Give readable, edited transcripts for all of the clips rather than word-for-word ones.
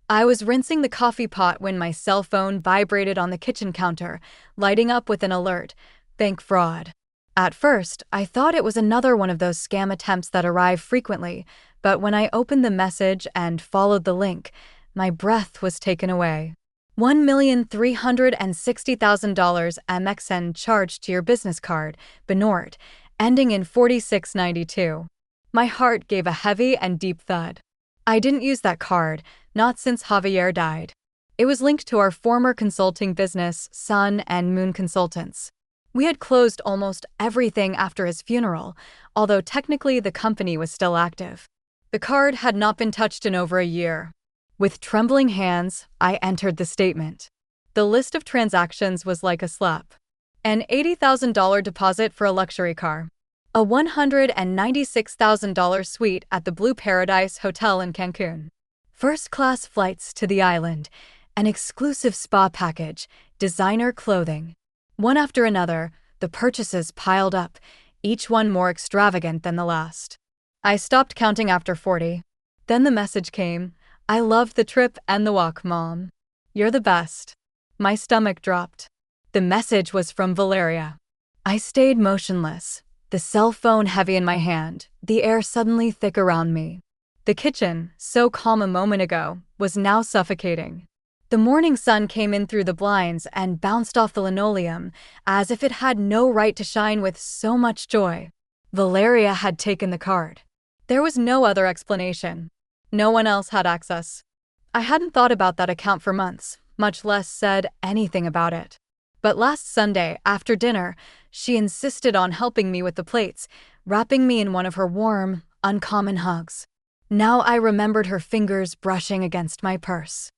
I was rinsing the coffee pot when my cell phone vibrated on the kitchen counter, lighting up with an alert. Bank fraud. At first, I thought it was another one of those scam attempts that arrive frequently, but when I opened the message and followed the link, my breath was taken away. $1,360,000 MXN charged to your business card, Benort, ending in 4692. My heart gave a heavy and deep thud. I didn't use that card, not since Javier died. It was linked to our former consulting business, Sun and Moon Consultants. We had closed almost everything after his funeral, although technically the company was still active. The card had not been touched in over a year. With trembling hands, I entered the statement. The list of transactions was like a slap. An $80,000 deposit for a luxury car. A $196,000 suite at the Blue Paradise Hotel in Cancun. First-class flights to the island, an exclusive spa package, designer clothing. One after another, the purchases piled up, each one more extravagant than the last. I stopped counting after 40. Then the message came, "I loved the trip and the walk, Mom. You're the best." My stomach dropped. The message was from Valeria. I stayed motionless, the cell phone heavy in my hand, the air suddenly thick around me. The kitchen, so calm a moment ago, was now suffocating. The morning sun came in through the blinds and bounced off the linoleum, as if it had no right to shine with so much joy. Valeria had taken the card. There was no other explanation. No one else had access. I hadn't thought about that account for months, much less said anything about it. But last Sunday, after dinner, she insisted on helping me with the plates, wrapping me in one of her warm, uncommon hugs. Now I remembered her fingers brushing against my purse.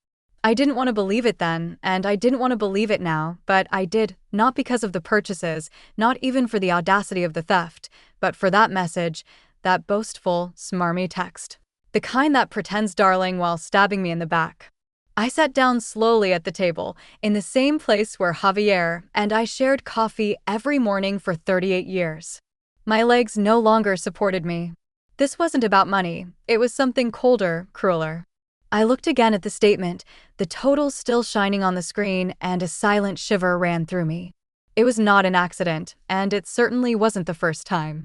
I didn't want to believe it then, and I didn't want to believe it now, but I did, not because of the purchases, not even for the audacity of the theft, but for that message, that boastful, smarmy text. The kind that pretends darling while stabbing me in the back. I sat down slowly at the table, in the same place where Javier and I shared coffee every morning for 38 years. My legs no longer supported me. This wasn't about money, it was something colder, crueler. I looked again at the statement, the total still shining on the screen, and a silent shiver ran through me. It was not an accident, and it certainly wasn't the first time.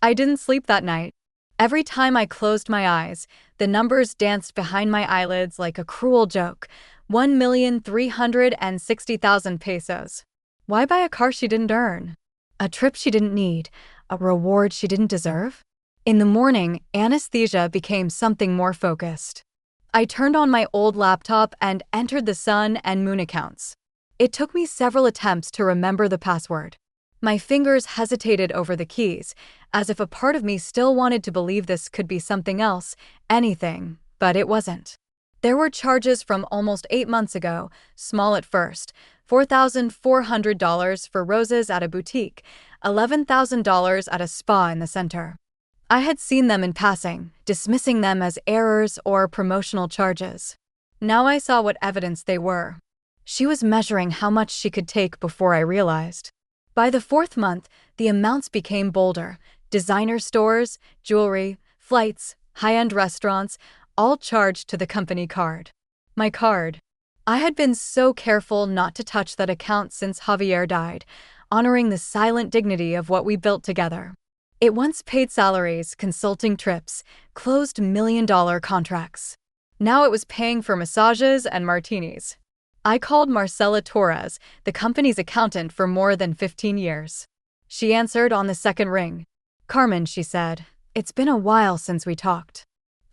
I didn't sleep that night. Every time I closed my eyes, the numbers danced behind my eyelids like a cruel joke. 1,360,000 pesos. Why buy a car she didn't earn? A trip she didn't need? A reward she didn't deserve? In the morning, anesthesia became something more focused. I turned on my old laptop and entered the Sun and Moon accounts. It took me several attempts to remember the password. My fingers hesitated over the keys, as if a part of me still wanted to believe this could be something else, anything, but it wasn't. There were charges from almost 8 months ago, small at first, $4,400 for roses at a boutique, $11,000 at a spa in the center. I had seen them in passing, dismissing them as errors or promotional charges. Now I saw what evidence they were. She was measuring how much she could take before I realized. By the 4th month, the amounts became bolder. Designer stores, jewelry, flights, high-end restaurants, all charged to the company card. My card. I had been so careful not to touch that account since Javier died, honoring the silent dignity of what we built together. It once paid salaries, consulting trips, closed million-dollar contracts. Now it was paying for massages and martinis. I called Marcela Torres, the company's accountant for more than 15 years. She answered on the second ring. "Carmen," she said, "it's been a while since we talked."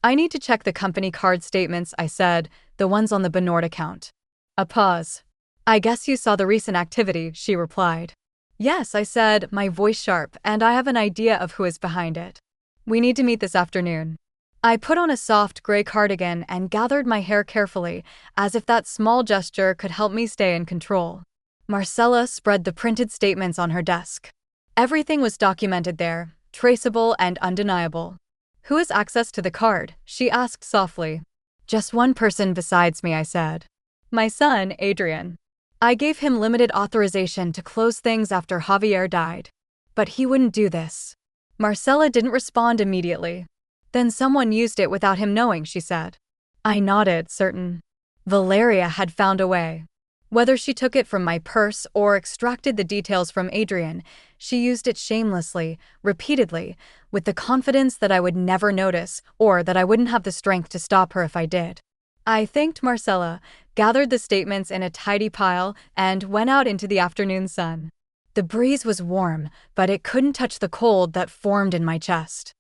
"I need to check the company card statements," I said, "the ones on the Benort account." A pause. "I guess you saw the recent activity," she replied. "Yes," I said, my voice sharp, "and I have an idea of who is behind it. We need to meet this afternoon." I put on a soft gray cardigan and gathered my hair carefully, as if that small gesture could help me stay in control. Marcela spread the printed statements on her desk. Everything was documented there, traceable and undeniable. "Who has access to the card?" she asked softly. "Just one person besides me," I said. "My son, Adrian. I gave him limited authorization to close things after Javier died. But he wouldn't do this." Marcela didn't respond immediately. "Then someone used it without him knowing," she said. I nodded, certain. Valeria had found a way. Whether she took it from my purse or extracted the details from Adrian, she used it shamelessly, repeatedly, with the confidence that I would never notice or that I wouldn't have the strength to stop her if I did. I thanked Marcella, gathered the statements in a tidy pile, and went out into the afternoon sun. The breeze was warm, but it couldn't touch the cold that formed in my chest.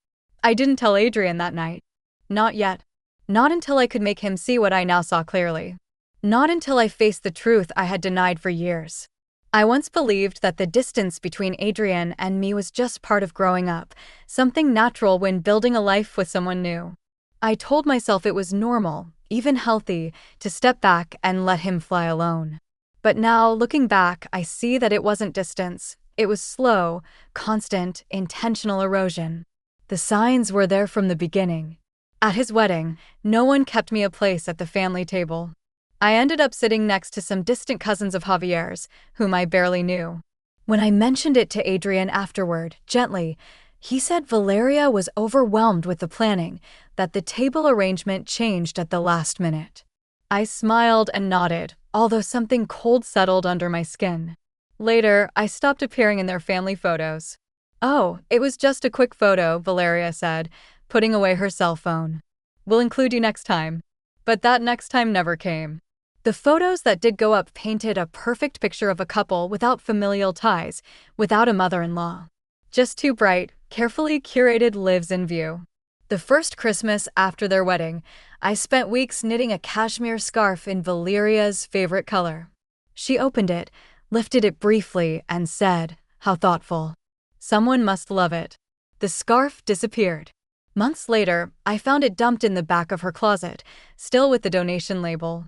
I didn't tell Adrian that night. Not yet. Not until I could make him see what I now saw clearly. Not until I faced the truth I had denied for years. I once believed that the distance between Adrian and me was just part of growing up, something natural when building a life with someone new. I told myself it was normal, even healthy, to step back and let him fly alone. But now, looking back, I see that it wasn't distance. It was slow, constant, intentional erosion. The signs were there from the beginning. At his wedding, no one kept me a place at the family table. I ended up sitting next to some distant cousins of Javier's, whom I barely knew. When I mentioned it to Adrian afterward, gently, he said Valeria was overwhelmed with the planning, that the table arrangement changed at the last minute. I smiled and nodded, although something cold settled under my skin. Later, I stopped appearing in their family photos. "Oh, it was just a quick photo," Valeria said, putting away her cell phone. "We'll include you next time." But that next time never came. The photos that did go up painted a perfect picture of a couple without familial ties, without a mother-in-law. Just two bright, carefully curated lives in view. The first Christmas after their wedding, I spent weeks knitting a cashmere scarf in Valeria's favorite color. She opened it, lifted it briefly, and said, "How thoughtful. Someone must love it." The scarf disappeared. Months later, I found it dumped in the back of her closet, still with the donation label.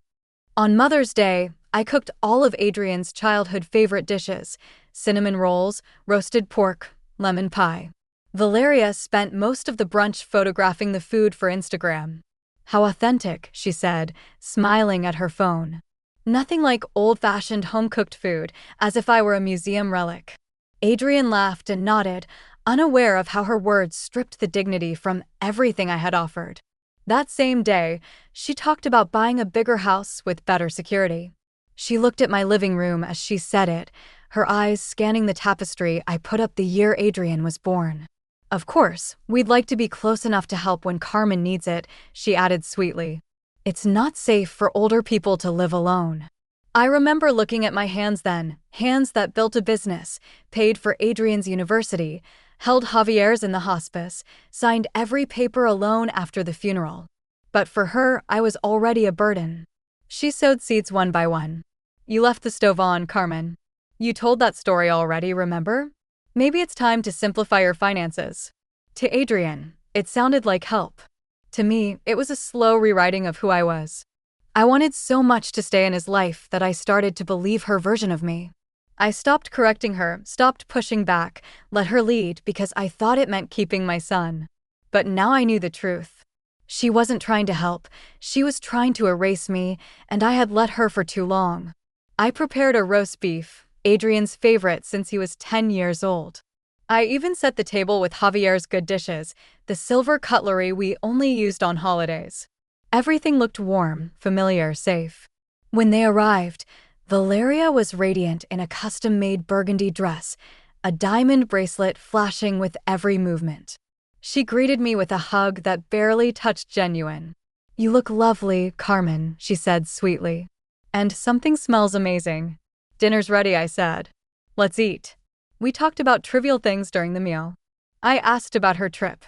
On Mother's Day, I cooked all of Adrian's childhood favorite dishes: cinnamon rolls, roasted pork, lemon pie. Valeria spent most of the brunch photographing the food for Instagram. "How authentic," she said, smiling at her phone. "Nothing like old-fashioned home-cooked food, as if I were a museum relic." Adrian laughed and nodded, unaware of how her words stripped the dignity from everything I had offered. That same day, she talked about buying a bigger house with better security. She looked at my living room as she said it, her eyes scanning the tapestry I put up the year Adrian was born. "Of course, we'd like to be close enough to help when Carmen needs it," she added sweetly. "It's not safe for older people to live alone." I remember looking at my hands then, hands that built a business, paid for Adrian's university, held Javier's in the hospice, signed every paper alone after the funeral. But for her, I was already a burden. She sowed seeds one by one. "You left the stove on, Carmen. You told that story already, remember? Maybe it's time to simplify your finances." To Adrian, it sounded like help. To me, it was a slow rewriting of who I was. I wanted so much to stay in his life that I started to believe her version of me. I stopped correcting her, stopped pushing back, let her lead because I thought it meant keeping my son. But now I knew the truth. She wasn't trying to help, she was trying to erase me, and I had let her for too long. I prepared a roast beef, Adrian's favorite since he was 10 years old. I even set the table with Javier's good dishes, the silver cutlery we only used on holidays. Everything looked warm, familiar, safe. When they arrived, Valeria was radiant in a custom-made burgundy dress, a diamond bracelet flashing with every movement. She greeted me with a hug that barely touched genuine. "You look lovely, Carmen," she said sweetly. "And something smells amazing." "Dinner's ready," I said. "Let's eat." We talked about trivial things during the meal. I asked about her trip.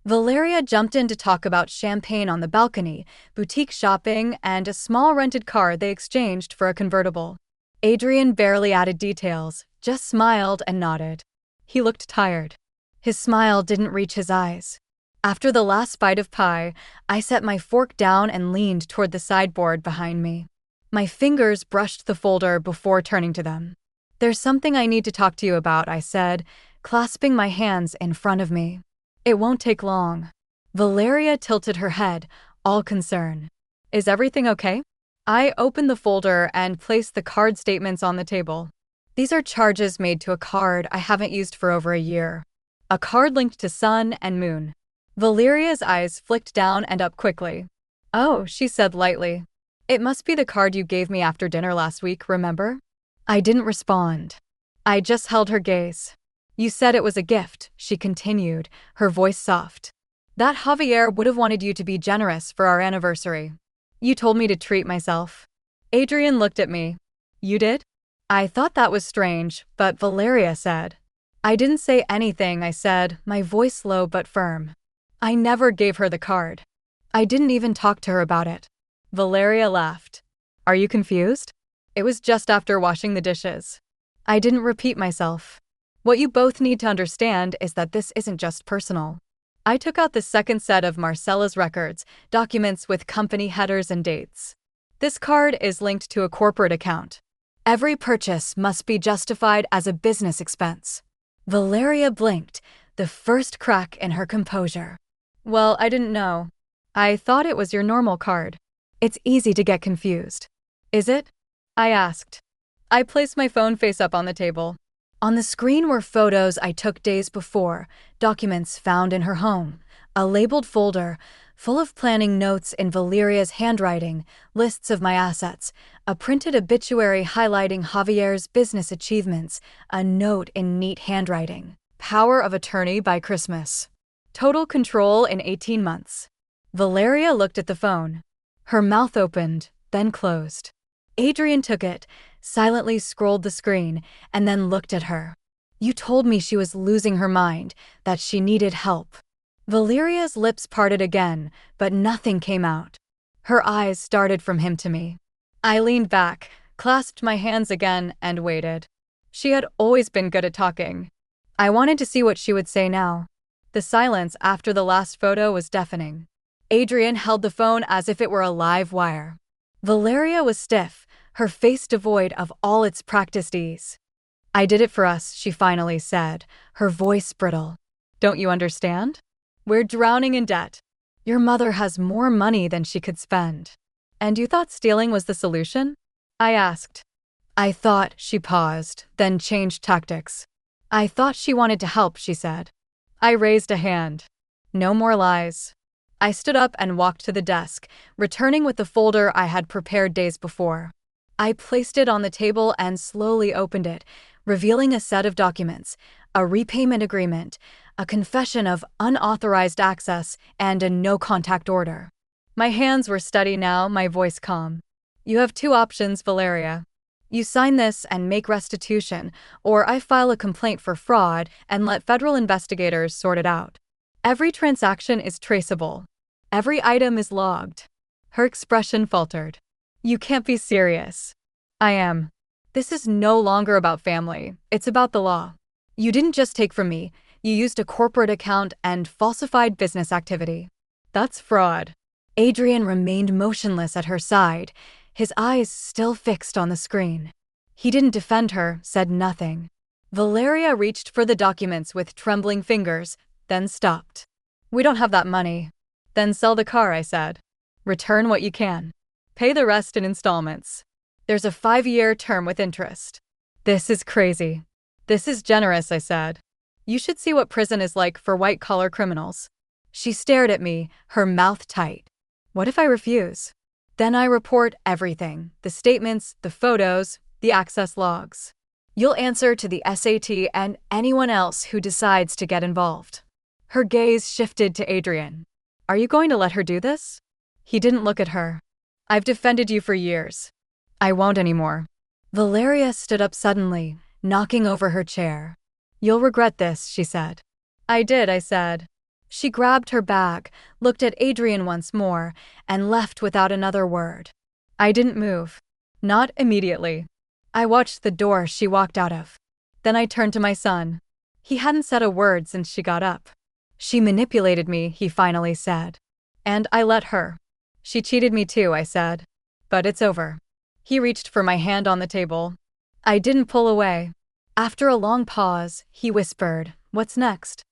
Valeria jumped in to talk about champagne on the balcony, boutique shopping, and a small rented car they exchanged for a convertible. Adrian barely added details, just smiled and nodded. He looked tired. His smile didn't reach his eyes. After the last bite of pie, I set my fork down and leaned toward the sideboard behind me. My fingers brushed the folder before turning to them. "There's something I need to talk to you about," I said, clasping my hands in front of me. "It won't take long." Valeria tilted her head, all concern. "Is everything okay?" I opened the folder and placed the card statements on the table. "These are charges made to a card I haven't used for over a year. A card linked to sun and moon." Valeria's eyes flicked down and up quickly. "Oh," she said lightly. It must be the card you gave me after dinner last week, remember? I didn't respond. I just held her gaze. You said it was a gift, she continued, her voice soft. That Javier would have wanted you to be generous for our anniversary. You told me to treat myself. Adrian looked at me. You did? I thought that was strange, but Valeria said. I didn't say anything, I said, my voice low but firm. I never gave her the card. I didn't even talk to her about it. Valeria laughed. Are you confused? It was just after washing the dishes. I didn't repeat myself. What you both need to understand is that this isn't just personal. I took out the second set of Marcella's records, documents with company headers and dates. This card is linked to a corporate account. Every purchase must be justified as a business expense. Valeria blinked, the first crack in her composure. Well, I didn't know. I thought it was your normal card. It's easy to get confused. Is it? I asked. I placed my phone face up on the table. On the screen were photos I took days before, documents found in her home, a labeled folder full of planning notes in Valeria's handwriting, lists of my assets, a printed obituary highlighting Javier's business achievements, a note in neat handwriting. Power of attorney by Christmas. Total control in 18 months. Valeria looked at the phone. Her mouth opened, then closed. Adrian took it, silently scrolled the screen, and then looked at her. You told me she was losing her mind, that she needed help. Valeria's lips parted again, but nothing came out. Her eyes started from him to me. I leaned back, clasped my hands again, and waited. She had always been good at talking. I wanted to see what she would say now. The silence after the last photo was deafening. Adrian held the phone as if it were a live wire. Valeria was stiff, her face devoid of all its practiced ease. I did it for us, she finally said, her voice brittle. Don't you understand? We're drowning in debt. Your mother has more money than she could spend. And you thought stealing was the solution? I asked. I thought, she paused, then changed tactics. I thought she wanted to help, she said. I raised a hand. No more lies. I stood up and walked to the desk, returning with the folder I had prepared days before. I placed it on the table and slowly opened it, revealing a set of documents, a repayment agreement, a confession of unauthorized access, and a no-contact order. My hands were steady now, my voice calm. You have two options, Valeria. You sign this and make restitution, or I file a complaint for fraud and let federal investigators sort it out. Every transaction is traceable. Every item is logged. Her expression faltered. You can't be serious. I am. This is no longer about family. It's about the law. You didn't just take from me. You used a corporate account and falsified business activity. That's fraud. Adrian remained motionless at her side, his eyes still fixed on the screen. He didn't defend her, said nothing. Valeria reached for the documents with trembling fingers, then stopped. We don't have that money. Then sell the car, I said. Return what you can. Pay the rest in installments. There's a 5-year term with interest. This is crazy. This is generous, I said. You should see what prison is like for white-collar criminals. She stared at me, her mouth tight. What if I refuse? Then I report everything, the statements, the photos, the access logs. You'll answer to the SAT and anyone else who decides to get involved. Her gaze shifted to Adrian. Are you going to let her do this? He didn't look at her. I've defended you for years. I won't anymore. Valeria stood up suddenly, knocking over her chair. You'll regret this, she said. I did, I said. She grabbed her bag, looked at Adrian once more, and left without another word. I didn't move. Not immediately. I watched the door she walked out of. Then I turned to my son. He hadn't said a word since she got up. She manipulated me, he finally said. And I let her. She cheated me too, I said. But it's over. He reached for my hand on the table. I didn't pull away. After a long pause, he whispered, "What's next?"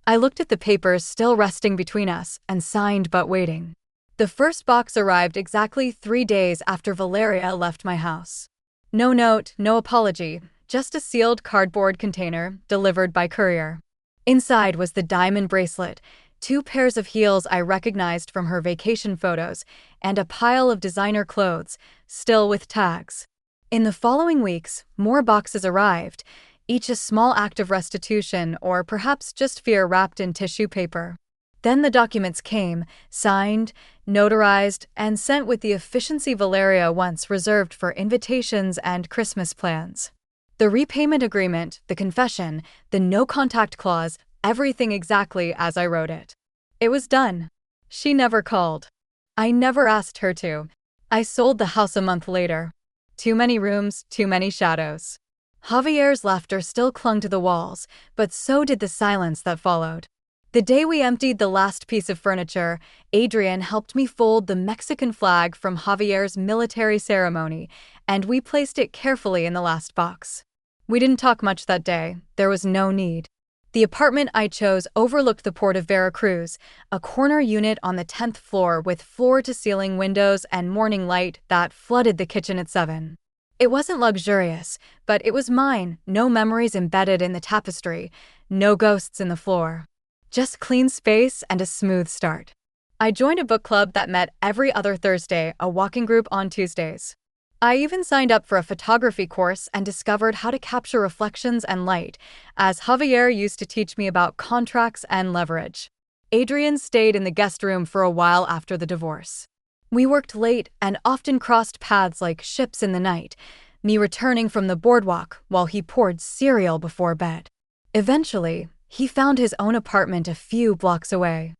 I looked at the papers still resting between us and signed but waiting. The first box arrived exactly 3 days after Valeria left my house. No note, no apology, just a sealed cardboard container delivered by courier. Inside was the diamond bracelet, 2 pairs of heels I recognized from her vacation photos, and a pile of designer clothes, still with tags. In the following weeks, more boxes arrived, each a small act of restitution or perhaps just fear wrapped in tissue paper. Then the documents came, signed, notarized, and sent with the efficiency Valeria once reserved for invitations and Christmas plans. The repayment agreement, the confession, the no-contact clause, everything exactly as I wrote it. It was done. She never called. I never asked her to. I sold the house a month later. Too many rooms, too many shadows. Javier's laughter still clung to the walls, but so did the silence that followed. The day we emptied the last piece of furniture, Adrian helped me fold the Mexican flag from Javier's military ceremony, and we placed it carefully in the last box. We didn't talk much that day. There was no need. The apartment I chose overlooked the port of Veracruz, a corner unit on the 10th floor with floor-to-ceiling windows and morning light that flooded the kitchen at 7. It wasn't luxurious, but it was mine, no memories embedded in the tapestry, no ghosts in the floor. Just clean space and a smooth start. I joined a book club that met every other Thursday, a walking group on Tuesdays. I even signed up for a photography course and discovered how to capture reflections and light, as Javier used to teach me about contracts and leverage. Adrian stayed in the guest room for a while after the divorce. We worked late and often crossed paths like ships in the night, me returning from the boardwalk while he poured cereal before bed. Eventually, he found his own apartment a few blocks away.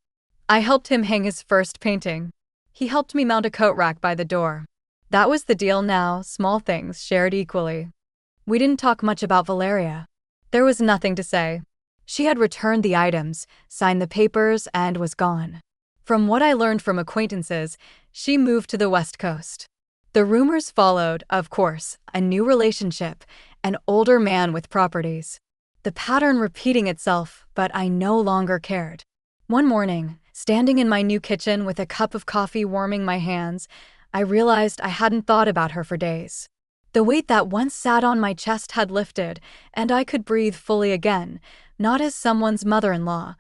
I helped him hang his first painting. He helped me mount a coat rack by the door. That was the deal now, small things shared equally. We didn't talk much about Valeria. There was nothing to say. She had returned the items, signed the papers, and was gone. From what I learned from acquaintances, she moved to the West Coast. The rumors followed, of course, a new relationship, an older man with properties. The pattern repeating itself, but I no longer cared. One morning, standing in my new kitchen with a cup of coffee warming my hands, I realized I hadn't thought about her for days. The weight that once sat on my chest had lifted, and I could breathe fully again, not as someone's mother-in-law,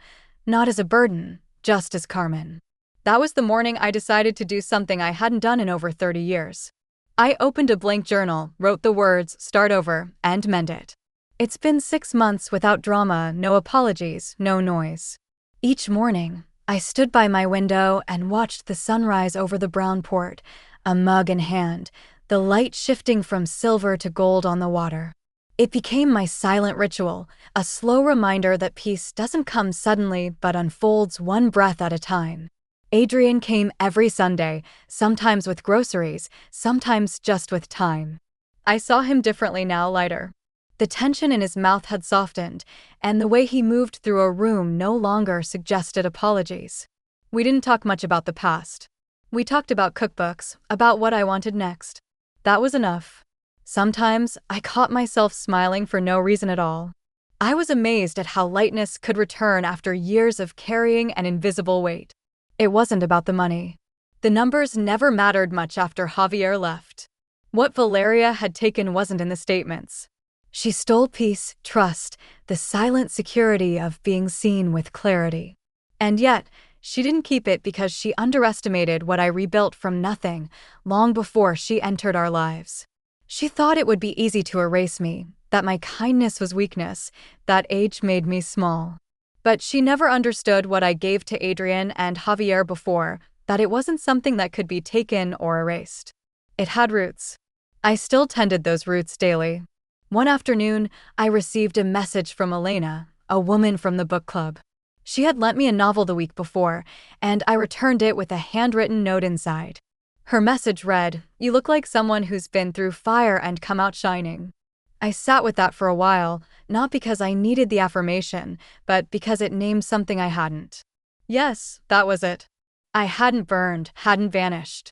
not as a burden, just as Carmen. That was the morning I decided to do something I hadn't done in over 30 years. I opened a blank journal, wrote the words, start over, and mend it. It's been 6 months without drama, no apologies, no noise. Each morning, I stood by my window and watched the sunrise over the brown port, a mug in hand, the light shifting from silver to gold on the water. It became my silent ritual, a slow reminder that peace doesn't come suddenly but unfolds one breath at a time. Adrian came every Sunday, sometimes with groceries, sometimes just with time. I saw him differently now, lighter. The tension in his mouth had softened, and the way he moved through a room no longer suggested apologies. We didn't talk much about the past. We talked about cookbooks, about what I wanted next. That was enough. Sometimes I caught myself smiling for no reason at all. I was amazed at how lightness could return after years of carrying an invisible weight. It wasn't about the money. The numbers never mattered much after Javier left. What Valeria had taken wasn't in the statements. She stole peace, trust, the silent security of being seen with clarity. And yet, she didn't keep it because she underestimated what I rebuilt from nothing long before she entered our lives. She thought it would be easy to erase me, that my kindness was weakness, that age made me small. But she never understood what I gave to Adrian and Javier before, that it wasn't something that could be taken or erased. It had roots. I still tended those roots daily. One afternoon, I received a message from Elena, a woman from the book club. She had lent me a novel the week before, and I returned it with a handwritten note inside. Her message read, "You look like someone who's been through fire and come out shining." I sat with that for a while, not because I needed the affirmation, but because it named something I hadn't. Yes, that was it. I hadn't burned, hadn't vanished.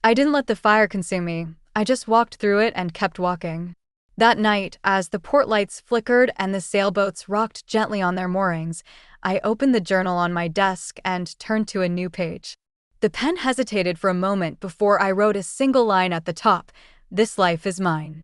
I didn't let the fire consume me. I just walked through it and kept walking. That night, as the port lights flickered and the sailboats rocked gently on their moorings, I opened the journal on my desk and turned to a new page. The pen hesitated for a moment before I wrote a single line at the top, "This life is mine."